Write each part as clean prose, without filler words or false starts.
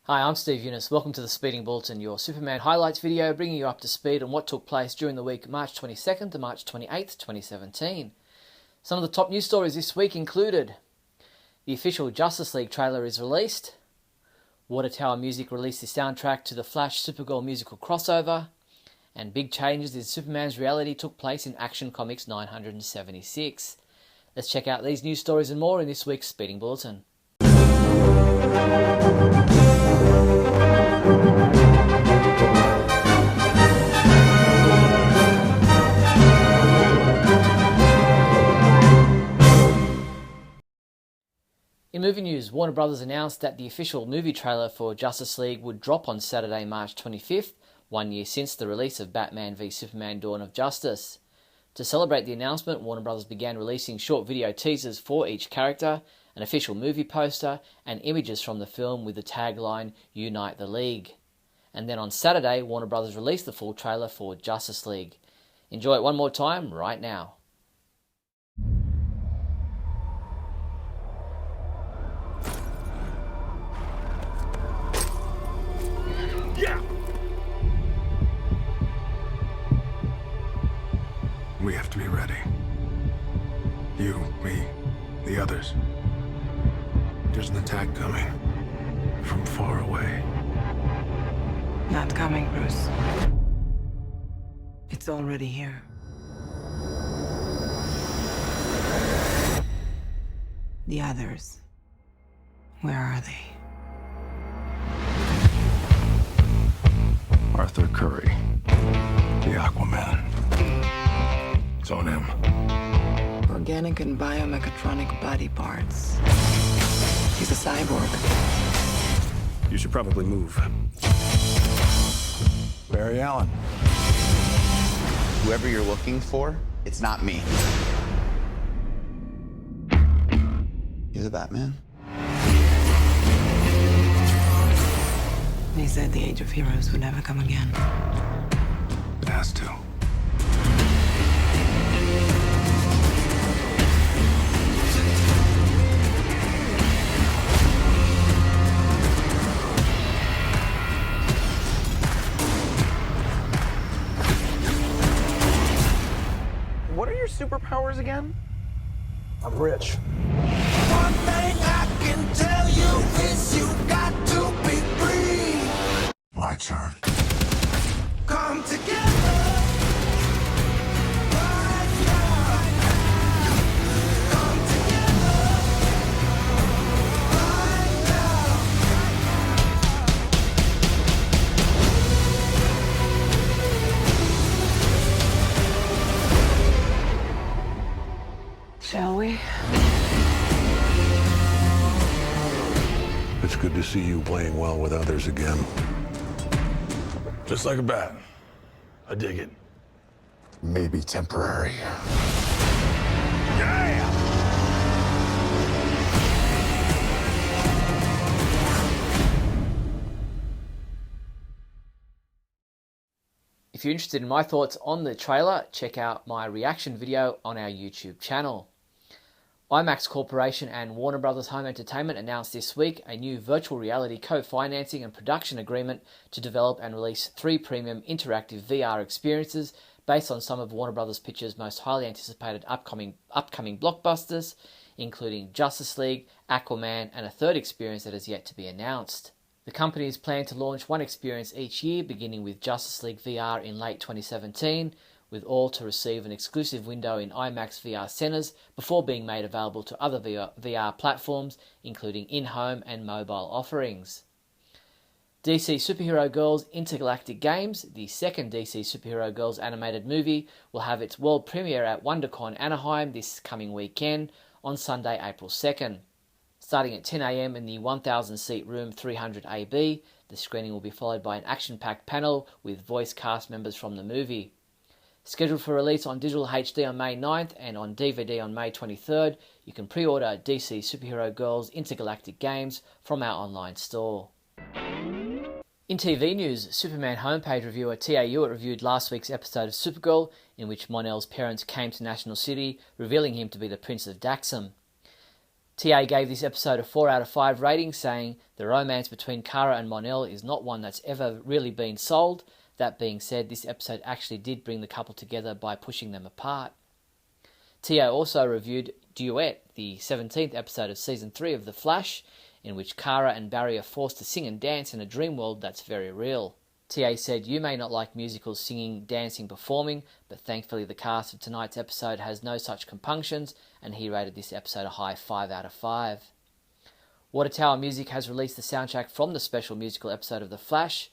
Hi, I'm Steve Younis. Welcome to the Speeding Bulletin, your Superman highlights video bringing you up to speed on what took place during the week March 22nd to March 28th, 2017. Some of the top news stories this week included: the official Justice League trailer is released, WaterTower Music released the soundtrack to the Flash Supergirl musical crossover, and big changes in Superman's reality took place in Action Comics 976. Let's check out these news stories and more in this week's Speeding Bulletin. In movie news, Warner Bros. Announced that the official movie trailer for Justice League would drop on Saturday, March 25th, 1 year since the release of Batman v Superman: Dawn of Justice. To celebrate the announcement, Warner Bros. Began releasing short video teasers for each character, an official movie poster, and images from the film with the tagline, "Unite the League." And then on Saturday, Warner Bros. Released the full trailer for Justice League. Enjoy it one more time right now. Yeah! We have to be ready. You, me, the others. There's an attack coming from far away. Not coming, Bruce. It's already here. The others. Where are they? Arthur Curry, the Aquaman. It's on him. Organic and biomechatronic body parts. He's a cyborg. You should probably move. Barry Allen. Whoever you're looking for, it's not me. You're the Batman? He said the age of heroes would never come again. It has to. What are your superpowers again? I'm rich. One thing I can tell you is you got to be free. My turn. Come together. Right now. Come together. Right now. Shall we? It's good to see you playing well with others again. Just like a bat. I dig it. Maybe temporary. Yeah! If you're interested in my thoughts on the trailer, check out my reaction video on our YouTube channel. IMAX Corporation and Warner Bros. Home Entertainment announced this week a new virtual reality co-financing and production agreement to develop and release 3 premium interactive VR experiences based on some of Warner Bros. Pictures' most highly anticipated upcoming blockbusters, including Justice League, Aquaman, and a third experience that is yet to be announced. The companies plan to launch one experience each year, beginning with Justice League VR in late 2017, with all to receive an exclusive window in IMAX VR centres before being made available to other VR platforms, including in-home and mobile offerings. DC Superhero Girls Intergalactic Games, the second DC Superhero Girls animated movie, will have its world premiere at WonderCon Anaheim this coming weekend on Sunday, April 2nd. Starting at 10 AM in the 1,000-seat room 300AB, the screening will be followed by an action-packed panel with voice cast members from the movie. Scheduled for release on digital HD on May 9th and on DVD on May 23rd, you can pre-order DC Superhero Girls Intergalactic Games from our online store. In TV news, Superman homepage reviewer T.A. Ewart reviewed last week's episode of Supergirl, in which Mon-El's parents came to National City, revealing him to be the Prince of Daxam. TA gave this episode a 4 out of 5 rating, saying the romance between Kara and Mon-El is not one that's ever really been sold. That being said, this episode actually did bring the couple together by pushing them apart. TA also reviewed Duet, the 17th episode of Season 3 of The Flash, in which Kara and Barry are forced to sing and dance in a dream world that's very real. TA said, "You may not like musicals, singing, dancing, performing, but thankfully the cast of tonight's episode has no such compunctions," and he rated this episode a high 5 out of 5. WaterTower Music has released the soundtrack from the special musical episode of The Flash.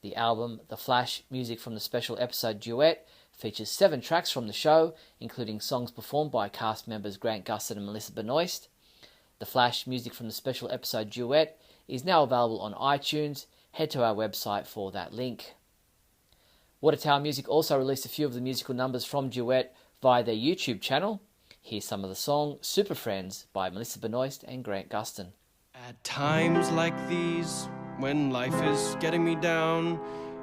The album, The Flash, music from the special episode Duet, features 7 tracks from the show, including songs performed by cast members Grant Gustin and Melissa Benoist. The Flash, music from the special episode Duet, is now available on iTunes. Head to our website for that link. WaterTower Music also released a few of the musical numbers from Duet via their YouTube channel. Here's some of the song Super Friends by Melissa Benoist and Grant Gustin. At times like these, when life is getting me down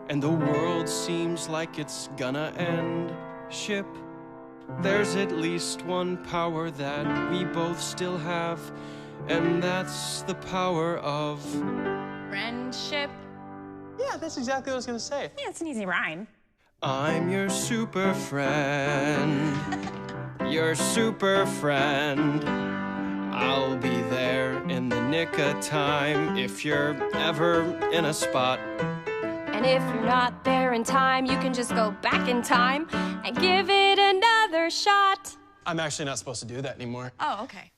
and the world seems like it's gonna end, ship, there's at least one power that we both still have, and that's the power of friendship. Yeah, that's exactly what I was gonna say. Yeah, it's an easy rhyme. I'm your super friend. Your super friend. I'll be there in the nick of time if you're ever in a spot. And if you're not there in time, you can just go back in time and give it another shot. I'm actually not supposed to do that anymore. Oh, okay.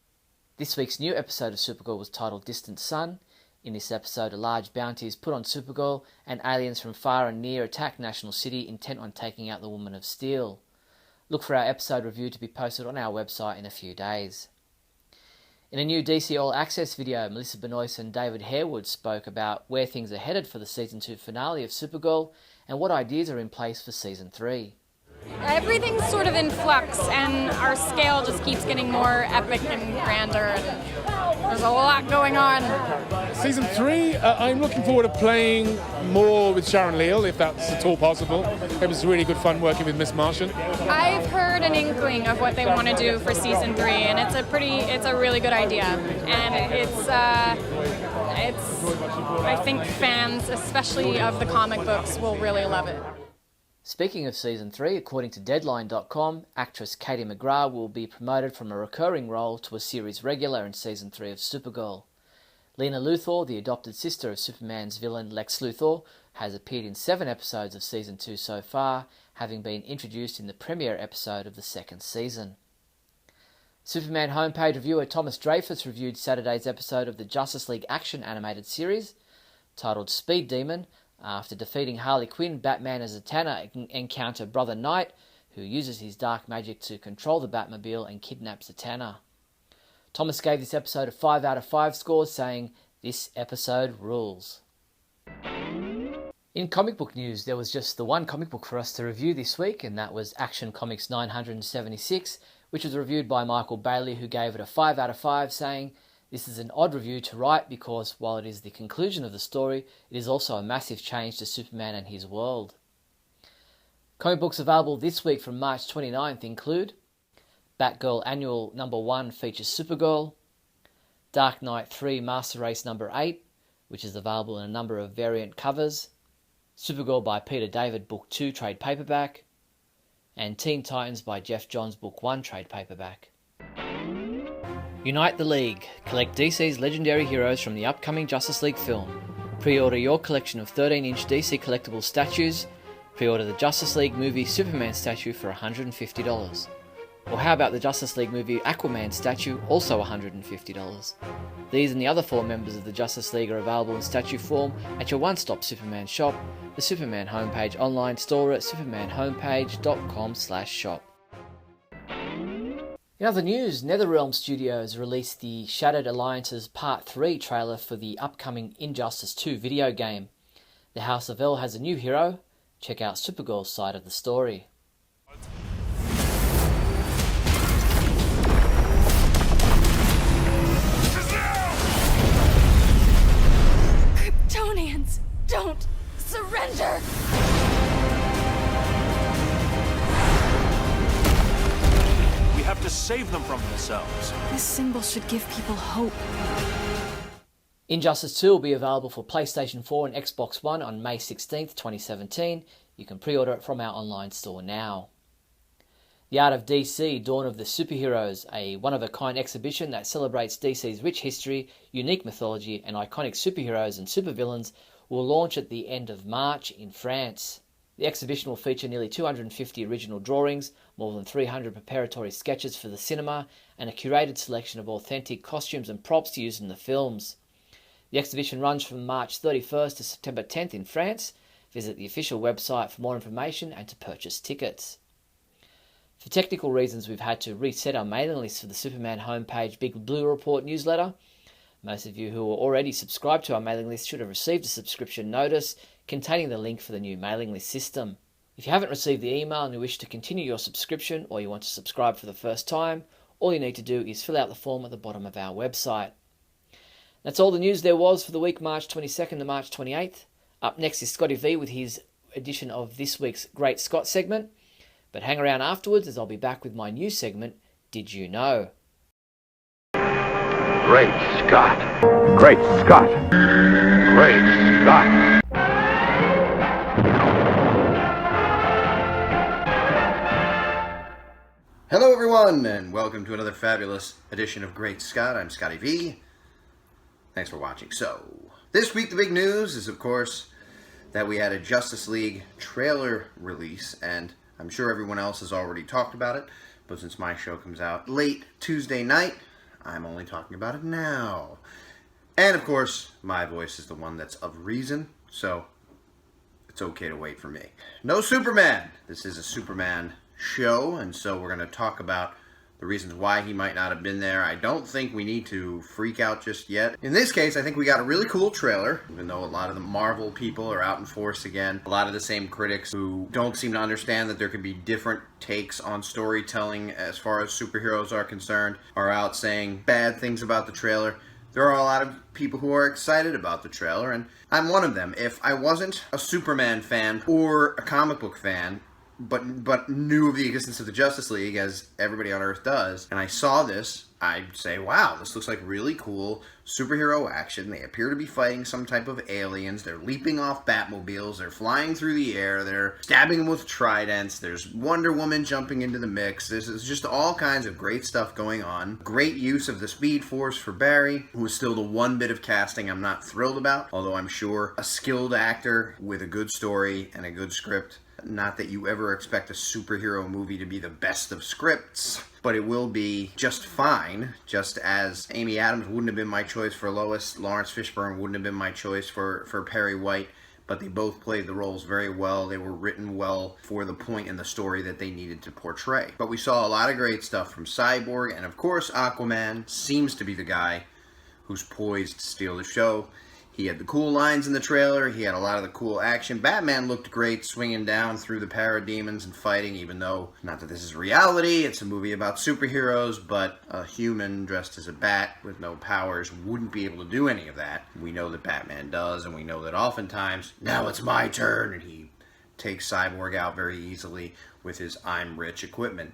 This week's new episode of Supergirl was titled Distant Sun. In this episode, a large bounty is put on Supergirl, and aliens from far and near attack National City, intent on taking out the Woman of Steel. Look for our episode review to be posted on our website in a few days. In a new DC All Access video, Melissa Benoist and David Harewood spoke about where things are headed for the Season 2 finale of Supergirl and what ideas are in place for Season 3. Everything's sort of in flux, and our scale just keeps getting more epic and grander, and there's a lot going on. Season 3, I'm looking forward to playing more with Sharon Leal, if that's at all possible. It was really good fun working with Miss Martian. I've heard an inkling of what they want to do for Season 3, and it's a really good idea. And it's I think fans, especially of the comic books, will really love it. Speaking of Season 3, according to Deadline.com, actress Katie McGrath will be promoted from a recurring role to a series regular in Season 3 of Supergirl. Lena Luthor, the adopted sister of Superman's villain Lex Luthor, has appeared in 7 episodes of Season 2 so far, having been introduced in the premiere episode of the 2nd season. Superman homepage reviewer Thomas Dreyfus reviewed Saturday's episode of the Justice League action animated series, titled Speed Demon. After defeating Harley Quinn, Batman and Zatanna encounter Brother Knight, who uses his dark magic to control the Batmobile and kidnap Zatanna. Thomas gave this episode a 5 out of 5 score, saying, "This episode rules." In comic book news, there was just the one comic book for us to review this week, and that was Action Comics 976, which was reviewed by Michael Bailey, who gave it a 5 out of 5, saying, "This is an odd review to write because while it is the conclusion of the story, it is also a massive change to Superman and his world." Comic books available this week from March 29th include Batgirl Annual Number 1 features Supergirl, Dark Knight 3 Master Race Number 8, which is available in a number of variant covers, Supergirl by Peter David Book 2 trade paperback, and Teen Titans by Jeff Johns Book 1 trade paperback. Unite the League. Collect DC's legendary heroes from the upcoming Justice League film. Pre-order your collection of 13-inch DC collectible statues. Pre-order the Justice League movie Superman statue for $150. Or how about the Justice League movie Aquaman statue, also $150. These and the other 4 members of the Justice League are available in statue form at your one-stop Superman shop, the Superman homepage online store at supermanhomepage.com/shop. In other news, NetherRealm Studios released the Shattered Alliances Part 3 trailer for the upcoming Injustice 2 video game. The House of L has a new hero. Check out Supergirl's side of the story. Kryptonians, don't surrender! We have to save them from themselves. This symbol should give people hope. Injustice 2 will be available for PlayStation 4 and Xbox One on May 16th, 2017. You can pre-order it from our online store now. The Art of DC, Dawn of the Superheroes, a one-of-a-kind exhibition that celebrates DC's rich history, unique mythology, and iconic superheroes and supervillains, will launch at the end of March in France. The exhibition will feature nearly 250 original drawings, more than 300 preparatory sketches for the cinema, and a curated selection of authentic costumes and props used in the films. The exhibition runs from March 31st to September 10th in France. Visit the official website for more information and to purchase tickets. For technical reasons, we've had to reset our mailing list for the Superman homepage Big Blue Report newsletter. Most of you who are already subscribed to our mailing list should have received a subscription notice containing the link for the new mailing list system. If you haven't received the email and you wish to continue your subscription, or you want to subscribe for the first time, all you need to do is fill out the form at the bottom of our website. That's all the news there was for the week March 22nd to March 28th. Up next is Scotty V with his edition of this week's Great Scott segment. But hang around afterwards as I'll be back with my new segment, Did You Know? Great Scott! Great Scott! Great Scott! Hello everyone, and welcome to another fabulous edition of Great Scott. I'm Scotty V. Thanks for watching. So, this week the big news is, of course, that we had a Justice League trailer release, and I'm sure everyone else has already talked about it, but since my show comes out late Tuesday night, I'm only talking about it now. And of course, my voice is the one that's of reason, so it's okay to wait for me. No Superman! This is a Superman show, and so we're going to talk about the reasons why he might not have been there. I don't think we need to freak out just yet. In this case, I think we got a really cool trailer, even though a lot of the Marvel people are out in force again. A lot of the same critics who don't seem to understand that there could be different takes on storytelling as far as superheroes are concerned are out saying bad things about the trailer. There are a lot of people who are excited about the trailer, and I'm one of them. If I wasn't a Superman fan or a comic book fan, but knew of the existence of the Justice League, as everybody on Earth does, and I saw this, I'd say, wow, this looks like really cool superhero action. They appear to be fighting some type of aliens. They're leaping off Batmobiles. They're flying through the air. They're stabbing them with tridents. There's Wonder Woman jumping into the mix. This is just all kinds of great stuff going on. Great use of the Speed Force for Barry, who is still the one bit of casting I'm not thrilled about, although I'm sure a skilled actor with a good story and a good script. Not that you ever expect a superhero movie to be the best of scripts, but it will be just fine, just as Amy Adams wouldn't have been my choice for Lois, Lawrence Fishburne wouldn't have been my choice for Perry White, but they both played the roles very well. They were written well for the point in the story that they needed to portray. But we saw a lot of great stuff from Cyborg, and of course Aquaman seems to be the guy who's poised to steal the show. He had the cool lines in the trailer. He had a lot of the cool action. Batman looked great swinging down through the parademons and fighting, even though, not that this is reality, it's a movie about superheroes, but a human dressed as a bat with no powers wouldn't be able to do any of that. We know that Batman does, and we know that oftentimes, now it's my turn, and he takes Cyborg out very easily with his I'm rich equipment.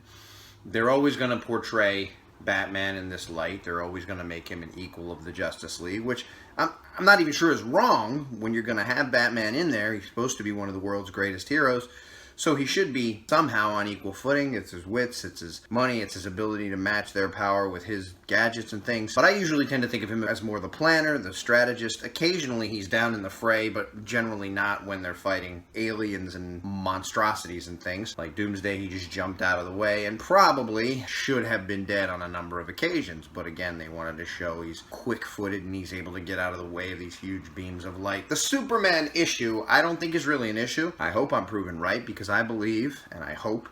They're always going to portray Batman in this light. They're always going to make him an equal of the Justice League, which I'm not even sure is wrong when you're going to have Batman in there. He's supposed to be one of the world's greatest heroes, so he should be somehow on equal footing. It's his wits, it's his money, it's his ability to match their power with his gadgets and things. But I usually tend to think of him as more the planner, the strategist. Occasionally he's down in the fray, but generally not when they're fighting aliens and monstrosities and things. Like Doomsday, he just jumped out of the way and probably should have been dead on a number of occasions. But again, they wanted to show he's quick-footed and he's able to get out of the way of these huge beams of light. The Superman issue, I don't think is really an issue. I hope I'm proven right, because I believe, and I hope,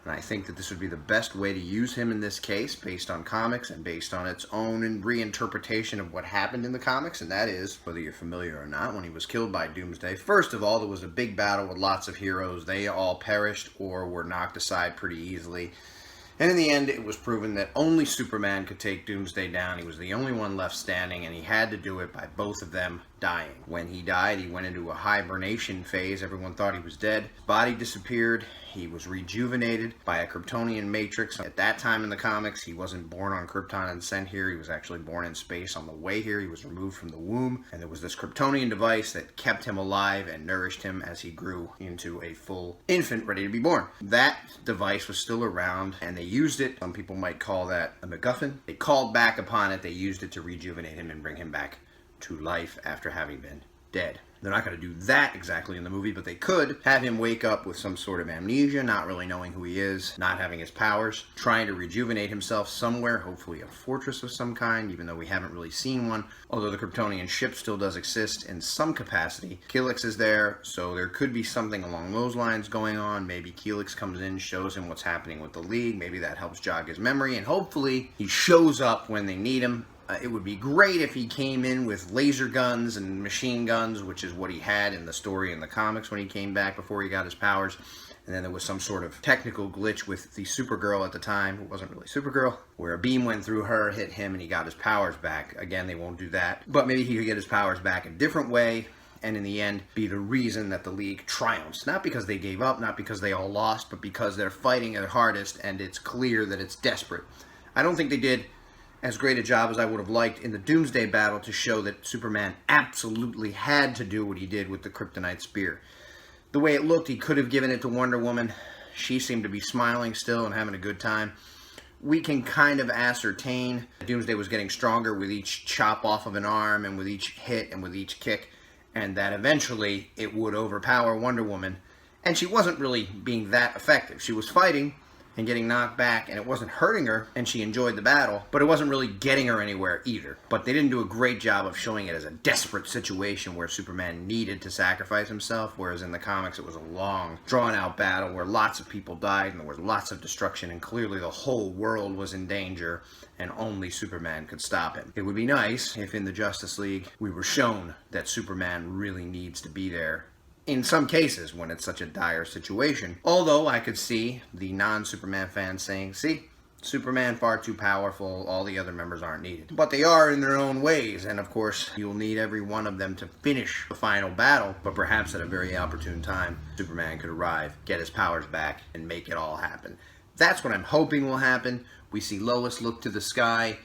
and I think that this would be the best way to use him in this case, based on comics and based on its own reinterpretation of what happened in the comics, and that is, whether you're familiar or not, when he was killed by Doomsday, first of all, there was a big battle with lots of heroes. They all perished or were knocked aside pretty easily. And in the end, it was proven that only Superman could take Doomsday down. He was the only one left standing, and he had to do it by both of them dying. When he died, he went into a hibernation phase. Everyone thought he was dead. His body disappeared. He was rejuvenated by a Kryptonian matrix. At that time in the comics, he wasn't born on Krypton and sent here. He was actually born in space on the way here. He was removed from the womb, and there was this Kryptonian device that kept him alive and nourished him as he grew into a full infant ready to be born. That device was still around, and they used it. Some people might call that a MacGuffin. They called back upon it. They used it to rejuvenate him and bring him back to life after having been dead. They're not going to do that exactly in the movie, but they could have him wake up with some sort of amnesia, not really knowing who he is, not having his powers, trying to rejuvenate himself somewhere, hopefully a fortress of some kind, even though we haven't really seen one. Although the Kryptonian ship still does exist in some capacity. Helix is there, so there could be something along those lines going on. Maybe Helix comes in, shows him what's happening with the League. Maybe that helps jog his memory, and hopefully he shows up when they need him. It would be great if he came in with laser guns and machine guns, which is what he had in the story in the comics when he came back before he got his powers. And then there was some sort of technical glitch with the Supergirl at the time, who wasn't really Supergirl, where a beam went through her, hit him, and he got his powers back. Again, they won't do that. But maybe he could get his powers back a different way, and in the end be the reason that the League triumphs. Not because they gave up, not because they all lost, but because they're fighting their hardest, and it's clear that it's desperate. I don't think they did as great a job as I would have liked in the Doomsday battle to show that Superman absolutely had to do what he did with the Kryptonite spear. The way it looked, he could have given it to Wonder Woman. She seemed to be smiling still and having a good time. We can kind of ascertain Doomsday was getting stronger with each chop off of an arm and with each hit and with each kick, and that eventually it would overpower Wonder Woman. And she wasn't really being that effective. She was fighting and getting knocked back, and it wasn't hurting her, and she enjoyed the battle, but it wasn't really getting her anywhere either. But they didn't do a great job of showing it as a desperate situation where Superman needed to sacrifice himself, whereas in the comics it was a long, drawn-out battle where lots of people died, and there was lots of destruction, and clearly the whole world was in danger, and only Superman could stop him. It would be nice if in the Justice League we were shown that Superman really needs to be there in some cases when it's such a dire situation. Although I could see the non-Superman fans saying, see, Superman far too powerful, all the other members aren't needed. But they are in their own ways, and of course you'll need every one of them to finish the final battle, but perhaps at a very opportune time, Superman could arrive, get his powers back, and make it all happen. That's what I'm hoping will happen. We see Lois look to the sky.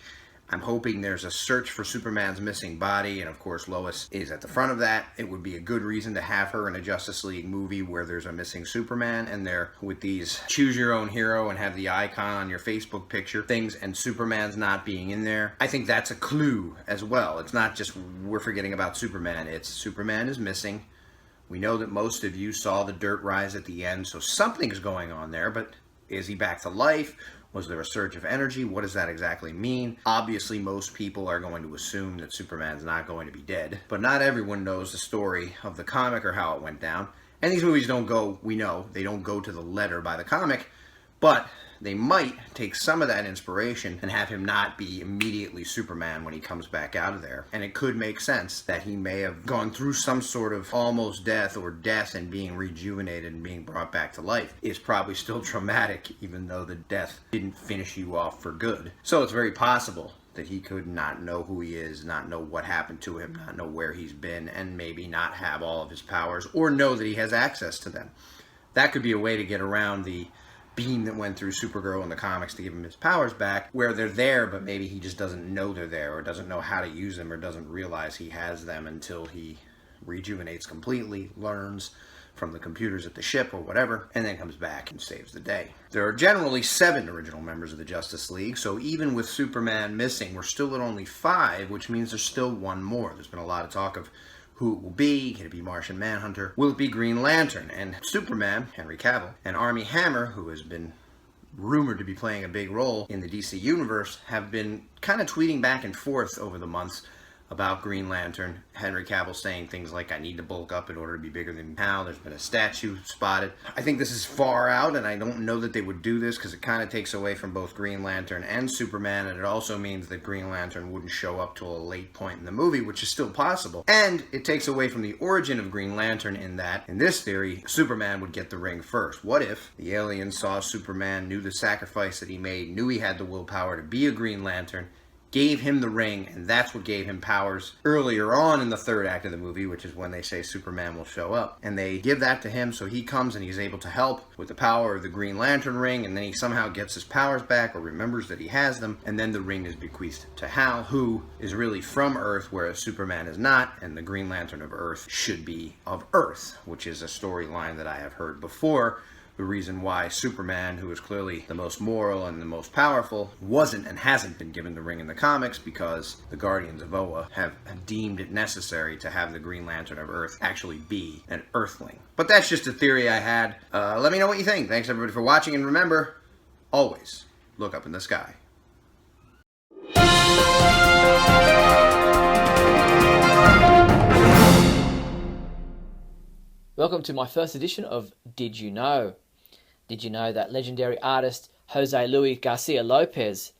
I'm hoping there's a search for Superman's missing body, and of course Lois is at the front of that. It would be a good reason to have her in a Justice League movie where there's a missing Superman, and they're with these choose your own hero and have the icon on your Facebook picture things, and Superman's not being in there. I think that's a clue as well. It's not just we're forgetting about Superman, it's Superman is missing. We know that most of you saw the dirt rise at the end, so something's going on there, but is he back to life? Was there a surge of energy? What does that exactly mean? Obviously, most people are going to assume that Superman's not going to be dead, but not everyone knows the story of the comic or how it went down. And these movies don't go, we know, they don't go to the letter by the comic, but they might take some of that inspiration and have him not be immediately Superman when he comes back out of there. And it could make sense that he may have gone through some sort of almost death or death and being rejuvenated and being brought back to life. It's probably still traumatic, even though the death didn't finish you off for good. So it's very possible that he could not know who he is, not know what happened to him, not know where he's been, and maybe not have all of his powers, or know that he has access to them. That could be a way to get around the beam that went through Supergirl in the comics to give him his powers back, where they're there, but maybe he just doesn't know they're there, or doesn't know how to use them, or doesn't realize he has them until he rejuvenates completely, learns from the computers at the ship or whatever, and then comes back and saves the day. There are generally 7 original members of the Justice League, so even with Superman missing, we're still at only 5, which means there's still one more. There's been a lot of talk of who it will be. Can it be Martian Manhunter? Will it be Green Lantern? And Superman, Henry Cavill, and Armie Hammer, who has been rumored to be playing a big role in the DC Universe, have been kind of tweeting back and forth over the months about Green Lantern. Henry Cavill saying things like, I need to bulk up in order to be bigger than now. There's been a statue spotted. I think this is far out, and I don't know that they would do this because it kind of takes away from both Green Lantern and Superman, and it also means that Green Lantern wouldn't show up till a late point in the movie, which is still possible. And it takes away from the origin of Green Lantern in that, in this theory, Superman would get the ring first. What if the aliens saw Superman, knew the sacrifice that he made, knew he had the willpower to be a Green Lantern, gave him the ring, and that's what gave him powers earlier on in the third act of the movie, which is when they say Superman will show up. And they give that to him, so he comes and he's able to help with the power of the Green Lantern ring, and then he somehow gets his powers back or remembers that he has them, and then the ring is bequeathed to Hal, who is really from Earth, whereas Superman is not, and the Green Lantern of Earth should be of Earth, which is a storyline that I have heard before. The reason why Superman, who is clearly the most moral and the most powerful, wasn't and hasn't been given the ring in the comics, because the Guardians of Oa have deemed it necessary to have the Green Lantern of Earth actually be an Earthling. But that's just a theory I had. Let me know what you think. Thanks everybody for watching, and remember, always look up in the sky. Welcome to my first edition of Did You Know? Did you know that legendary artist Jose Luis Garcia Lopez,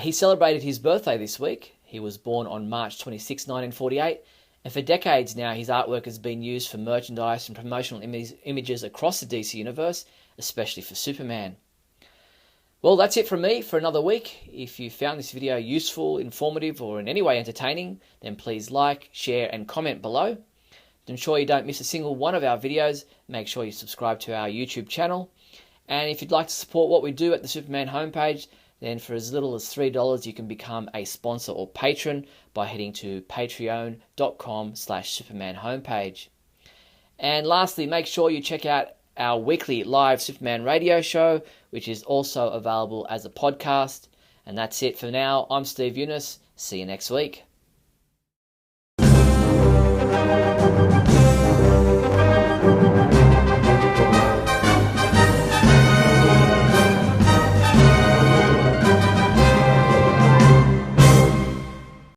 he celebrated his birthday this week. He was born on March 26, 1948, and for decades now his artwork has been used for merchandise and promotional images across the DC universe, especially for Superman. Well, that's it from me for another week. If you found this video useful, informative, or in any way entertaining, then please like, share, and comment below. To ensure you don't miss a single one of our videos, make sure you subscribe to our YouTube channel. And if you'd like to support what we do at the Superman homepage, then for as little as $3 you can become a sponsor or patron by heading to patreon.com/Superman homepage. And lastly, make sure you check out our weekly live Superman radio show, which is also available as a podcast. And that's it for now. I'm Steve Younis. See you next week.